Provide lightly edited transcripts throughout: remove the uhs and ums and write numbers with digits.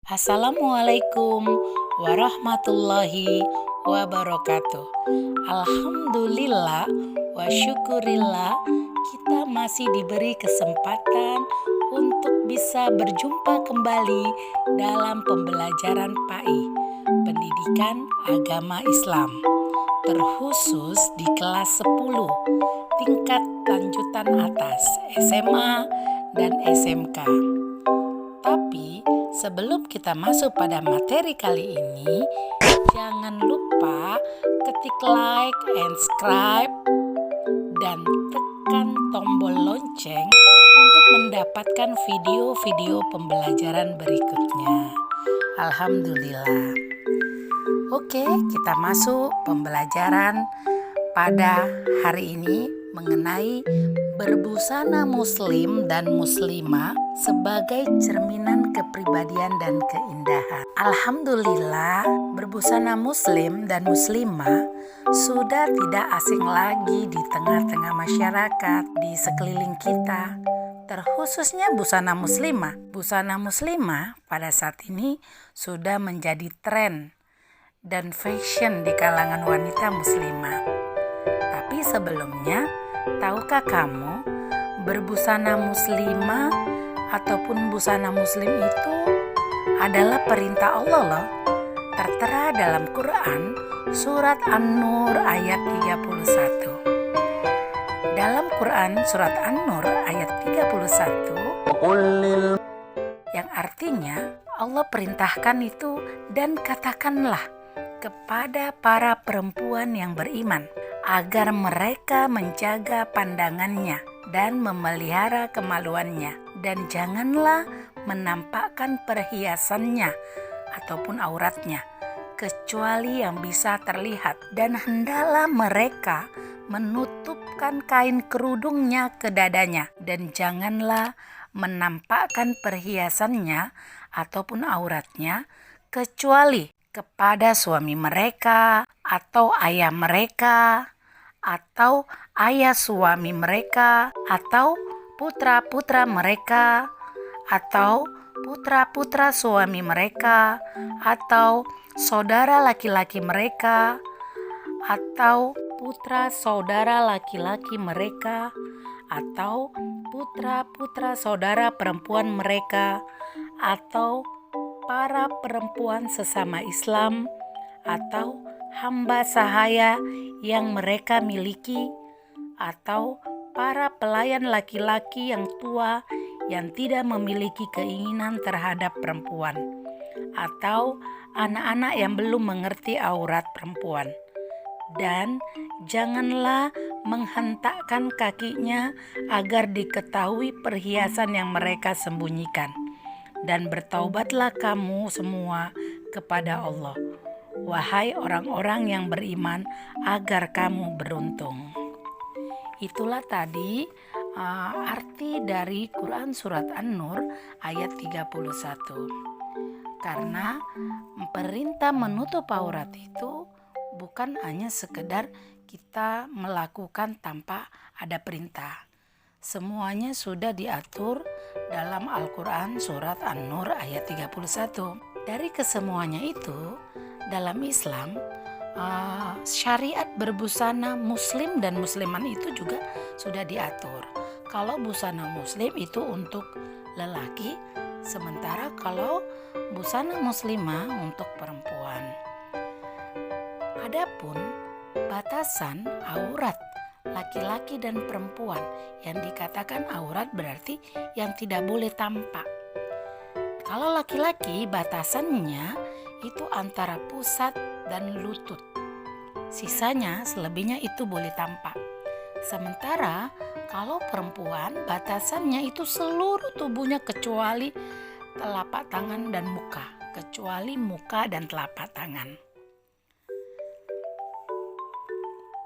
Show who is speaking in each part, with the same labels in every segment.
Speaker 1: Assalamualaikum warahmatullahi wabarakatuh. Alhamdulillah wa syukurillah, kita masih diberi kesempatan untuk bisa berjumpa kembali dalam pembelajaran PAI, Pendidikan Agama Islam, terkhusus di kelas 10 tingkat lanjutan atas SMA dan SMK. Tapi sebelum kita masuk pada materi kali ini, jangan lupa ketik like and subscribe dan tekan tombol lonceng untuk mendapatkan video-video pembelajaran berikutnya. Alhamdulillah. Oke, kita masuk pembelajaran pada hari ini mengenai berbusana muslim dan muslimah sebagai cerminan kepribadian dan keindahan. Alhamdulillah, berbusana muslim dan muslimah sudah tidak asing lagi di tengah-tengah masyarakat di sekeliling kita, terkhususnya busana muslimah. Busana muslimah pada saat ini sudah menjadi tren dan fashion di kalangan wanita muslimah. Tapi sebelumnya, tahukah kamu berbusana muslimah ataupun busana muslim itu adalah perintah Allah loh. Tertera dalam Quran surat An-Nur ayat 31. Dalam Quran surat An-Nur ayat 31 yang artinya Allah perintahkan itu, dan katakanlah kepada para perempuan yang beriman agar mereka menjaga pandangannya dan memelihara kemaluannya, dan janganlah menampakkan perhiasannya ataupun auratnya kecuali yang bisa terlihat, dan hendaklah mereka menutupkan kain kerudungnya ke dadanya, dan janganlah menampakkan perhiasannya ataupun auratnya kecuali kepada suami mereka atau ayah mereka atau ayah suami mereka atau putra-putra mereka atau putra-putra suami mereka atau saudara laki-laki mereka atau putra saudara laki-laki mereka atau putra-putra saudara perempuan mereka atau para perempuan sesama Islam atau hamba sahaya yang mereka miliki, atau para pelayan laki-laki yang tua yang tidak memiliki keinginan terhadap perempuan, atau anak-anak yang belum mengerti aurat perempuan. Dan janganlah menghentakkan kakinya agar diketahui perhiasan yang mereka sembunyikan. Dan bertaubatlah kamu semua kepada Allah, wahai orang-orang yang beriman, agar kamu beruntung. Itulah tadi arti dari Quran surat An-Nur ayat 31. Karena perintah menutup aurat itu bukan hanya sekedar kita melakukan tanpa ada perintah. Semuanya sudah diatur dalam Al-Quran surat An-Nur ayat 31. Dari kesemuanya itu, dalam Islam, syariat berbusana muslim dan musliman itu juga sudah diatur. Kalau busana muslim itu untuk lelaki, sementara kalau busana muslimah untuk perempuan. Adapun batasan aurat laki-laki dan perempuan, yang dikatakan aurat berarti yang tidak boleh tampak. Kalau laki-laki batasannya itu antara pusat dan lutut. Sisanya selebihnya itu boleh tampak. Sementara kalau perempuan batasannya itu seluruh tubuhnya kecuali telapak tangan dan muka, kecuali muka dan telapak tangan.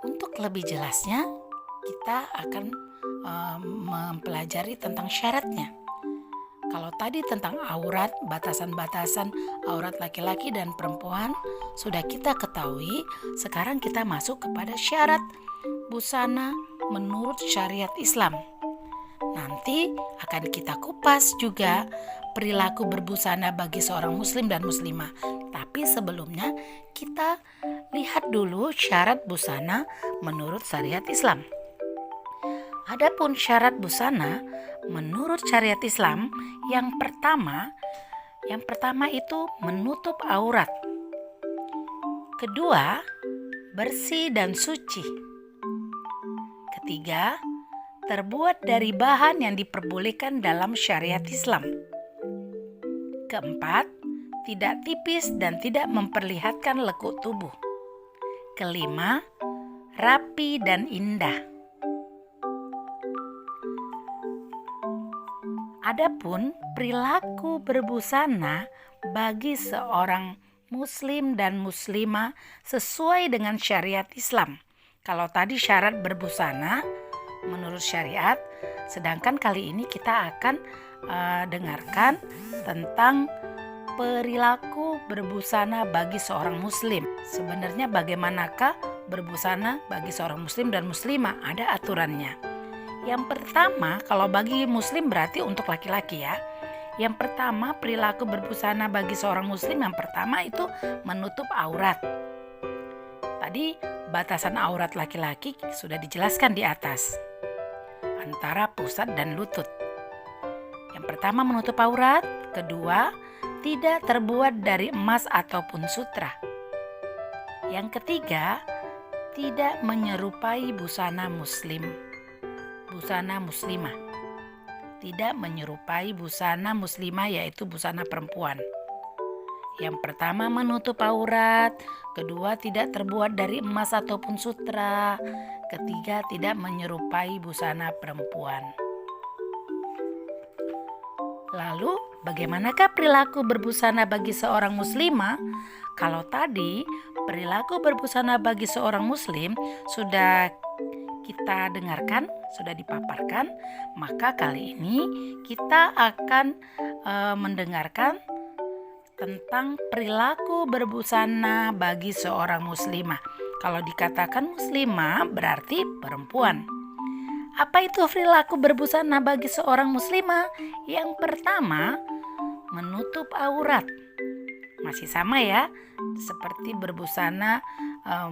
Speaker 1: Untuk lebih jelasnya, kita akan mempelajari tentang syaratnya. Kalau tadi tentang aurat, batasan-batasan aurat laki-laki dan perempuan sudah kita ketahui, sekarang kita masuk kepada syarat busana menurut syariat Islam. Nanti akan kita kupas juga perilaku berbusana bagi seorang muslim dan muslimah. Tapi sebelumnya kita lihat dulu syarat busana menurut syariat Islam. Adapun syarat busana menurut syariat Islam, yang pertama itu menutup aurat. Kedua, bersih dan suci. Ketiga, terbuat dari bahan yang diperbolehkan dalam syariat Islam. Keempat, tidak tipis dan tidak memperlihatkan lekuk tubuh. Kelima, rapi dan indah. Adapun perilaku berbusana bagi seorang muslim dan muslimah sesuai dengan syariat Islam. Kalau tadi syarat berbusana menurut syariat, sedangkan kali ini kita akan dengarkan tentang perilaku berbusana bagi seorang muslim. Sebenarnya bagaimanakah berbusana bagi seorang muslim dan muslimah? Ada aturannya. Yang pertama, kalau bagi muslim berarti untuk laki-laki ya. Yang pertama, perilaku berbusana bagi seorang muslim yang pertama itu menutup aurat. Tadi batasan aurat laki-laki sudah dijelaskan di atas, antara pusat dan lutut. Yang pertama menutup aurat, kedua tidak terbuat dari emas ataupun sutra. Yang ketiga, tidak menyerupai busana muslimah. Tidak menyerupai busana muslimah, yaitu busana perempuan. Yang pertama menutup aurat, kedua tidak terbuat dari emas ataupun sutra, ketiga tidak menyerupai busana perempuan. Lalu bagaimanakah perilaku berbusana bagi seorang muslimah? Kalau tadi perilaku berbusana bagi seorang muslim sudah kita dengarkan, sudah dipaparkan, maka kali ini kita akan mendengarkan tentang perilaku berbusana bagi seorang muslimah. Kalau dikatakan muslimah berarti perempuan. Apa itu perilaku berbusana bagi seorang muslimah? Yang pertama, menutup aurat. Masih sama ya, seperti berbusana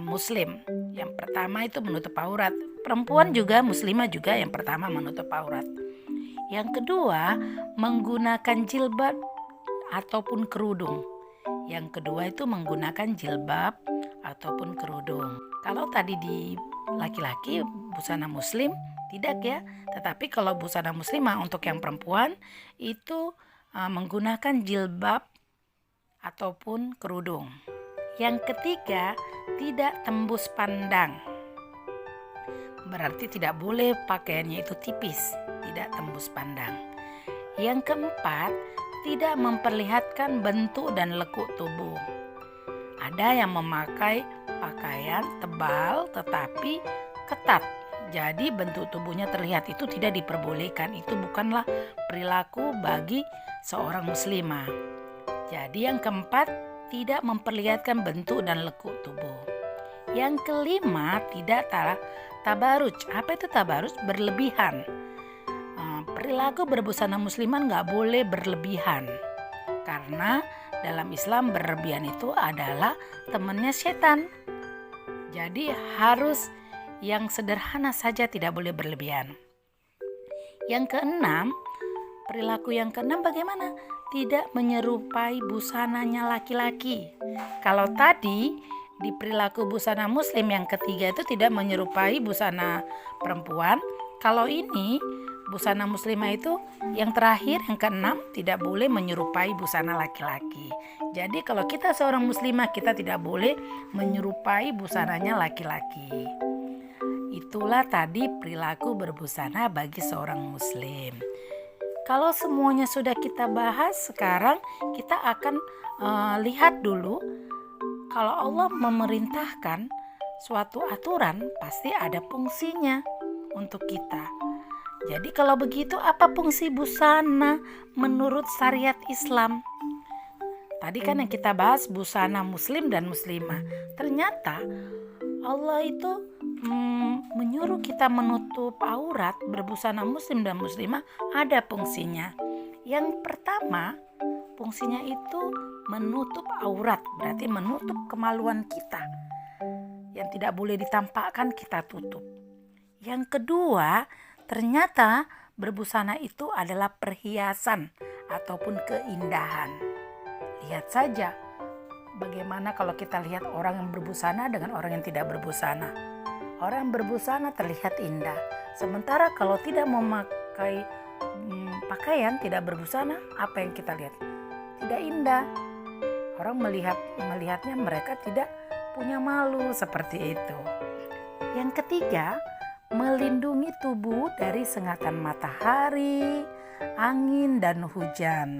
Speaker 1: muslim. Yang pertama itu menutup aurat. Perempuan juga, muslimah juga yang pertama menutup aurat. Yang kedua, menggunakan jilbab ataupun kerudung. Yang kedua itu menggunakan jilbab ataupun kerudung. Kalau tadi di laki-laki busana muslim tidak ya, tetapi kalau busana muslimah untuk yang perempuan itu menggunakan jilbab ataupun kerudung. Yang ketiga, tidak tembus pandang. Berarti tidak boleh pakaiannya itu tipis, tidak tembus pandang. Yang keempat, tidak memperlihatkan bentuk dan lekuk tubuh. Ada yang memakai pakaian tebal tetapi ketat, jadi bentuk tubuhnya terlihat, itu tidak diperbolehkan. Itu bukanlah perilaku bagi seorang muslimah. Jadi yang keempat, tidak memperlihatkan bentuk dan lekuk tubuh. Yang kelima, tidak tabaruj. Apa itu tabaruj? Berlebihan. Perilaku berbusana musliman nggak boleh berlebihan, karena dalam Islam berlebihan itu adalah temannya setan. Jadi harus yang sederhana saja, tidak boleh berlebihan. Yang keenam, perilaku yang keenam bagaimana? Tidak menyerupai busananya laki-laki. Kalau tadi di perilaku busana muslim yang ketiga itu tidak menyerupai busana perempuan, kalau ini busana muslimah itu yang terakhir, yang keenam, tidak boleh menyerupai busana laki-laki. Jadi kalau kita seorang muslimah, kita tidak boleh menyerupai busananya laki-laki. Itulah tadi perilaku berbusana bagi seorang muslim. Kalau semuanya sudah kita bahas, sekarang kita akan lihat dulu, kalau Allah memerintahkan suatu aturan pasti ada fungsinya untuk kita. Jadi kalau begitu, apa fungsi busana menurut syariat Islam? Tadi kan yang kita bahas busana muslim dan muslimah. Ternyata Allah itu menyuruh kita menutup aurat berbusana muslim dan muslimah, ada fungsinya. Yang pertama, fungsinya itu menutup aurat, berarti menutup kemaluan kita. Yang tidak boleh ditampakkan kita tutup. Yang kedua, ternyata berbusana itu adalah perhiasan ataupun keindahan. Lihat saja bagaimana kalau kita lihat orang yang berbusana dengan orang yang tidak berbusana. Orang yang berbusana terlihat indah. Sementara kalau tidak memakai pakaian, tidak berbusana, apa yang kita lihat? Tidak indah. Orang melihatnya mereka tidak punya malu seperti itu. Yang ketiga, melindungi tubuh dari sengatan matahari, angin, dan hujan.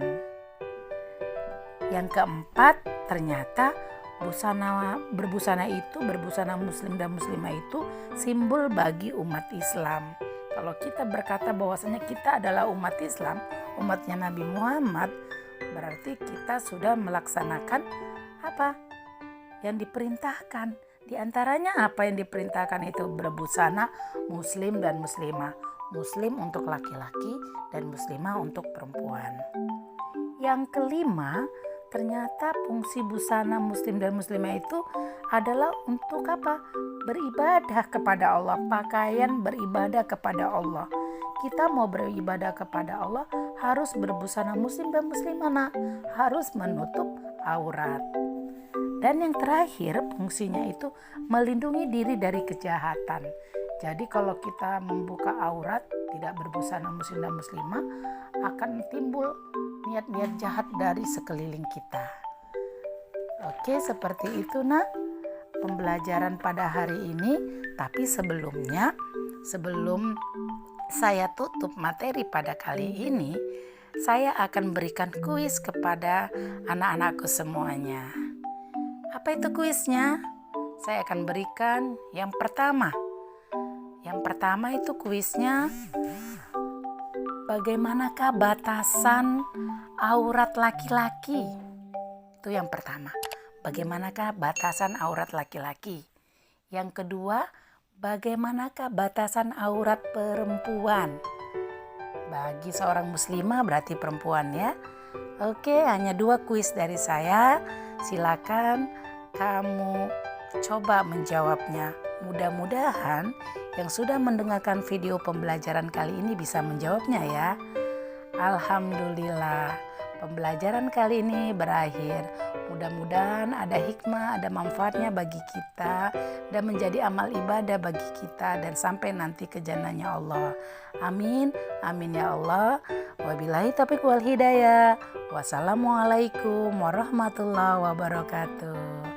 Speaker 1: Yang keempat, ternyata berbusana muslim dan muslimah itu simbol bagi umat Islam. Kalau kita berkata bahwasanya kita adalah umat Islam, umatnya Nabi Muhammad, berarti kita sudah melaksanakan apa yang diperintahkan. Di antaranya apa yang diperintahkan itu berbusana muslim dan muslimah. Muslim untuk laki-laki dan muslimah untuk perempuan. Yang kelima, ternyata fungsi busana muslim dan muslimah itu adalah untuk apa? Beribadah kepada Allah. Pakaian beribadah kepada Allah. Kita mau beribadah kepada Allah harus berbusana muslim dan muslimah, harus menutup aurat. Dan yang terakhir, fungsinya itu melindungi diri dari kejahatan. Jadi kalau kita membuka aurat, tidak berbusana muslim dan muslimah, akan timbul niat-niat jahat dari sekeliling kita. Oke, seperti itu pembelajaran pada hari ini. Tapi sebelum saya tutup materi pada kali ini, saya akan berikan kuis kepada anak-anakku semuanya. Apa itu kuisnya? Saya akan berikan yang pertama. Yang pertama itu kuisnya, bagaimanakah batasan aurat laki-laki? Itu yang pertama. Bagaimanakah batasan aurat laki-laki? Yang kedua, bagaimanakah batasan aurat perempuan? Bagi seorang muslimah berarti perempuan ya. Oke, hanya 2 kuis dari saya. Silakan kamu coba menjawabnya. Mudah-mudahan yang sudah mendengarkan video pembelajaran kali ini bisa menjawabnya ya. Alhamdulillah, pembelajaran kali ini berakhir. Mudah-mudahan ada hikmah, ada manfaatnya bagi kita dan menjadi amal ibadah bagi kita dan sampai nanti ke jannahnya Allah. Amin, amin ya Allah. Wabillahi taufiq wal hidayah. Wassalamualaikum warahmatullahi wabarakatuh.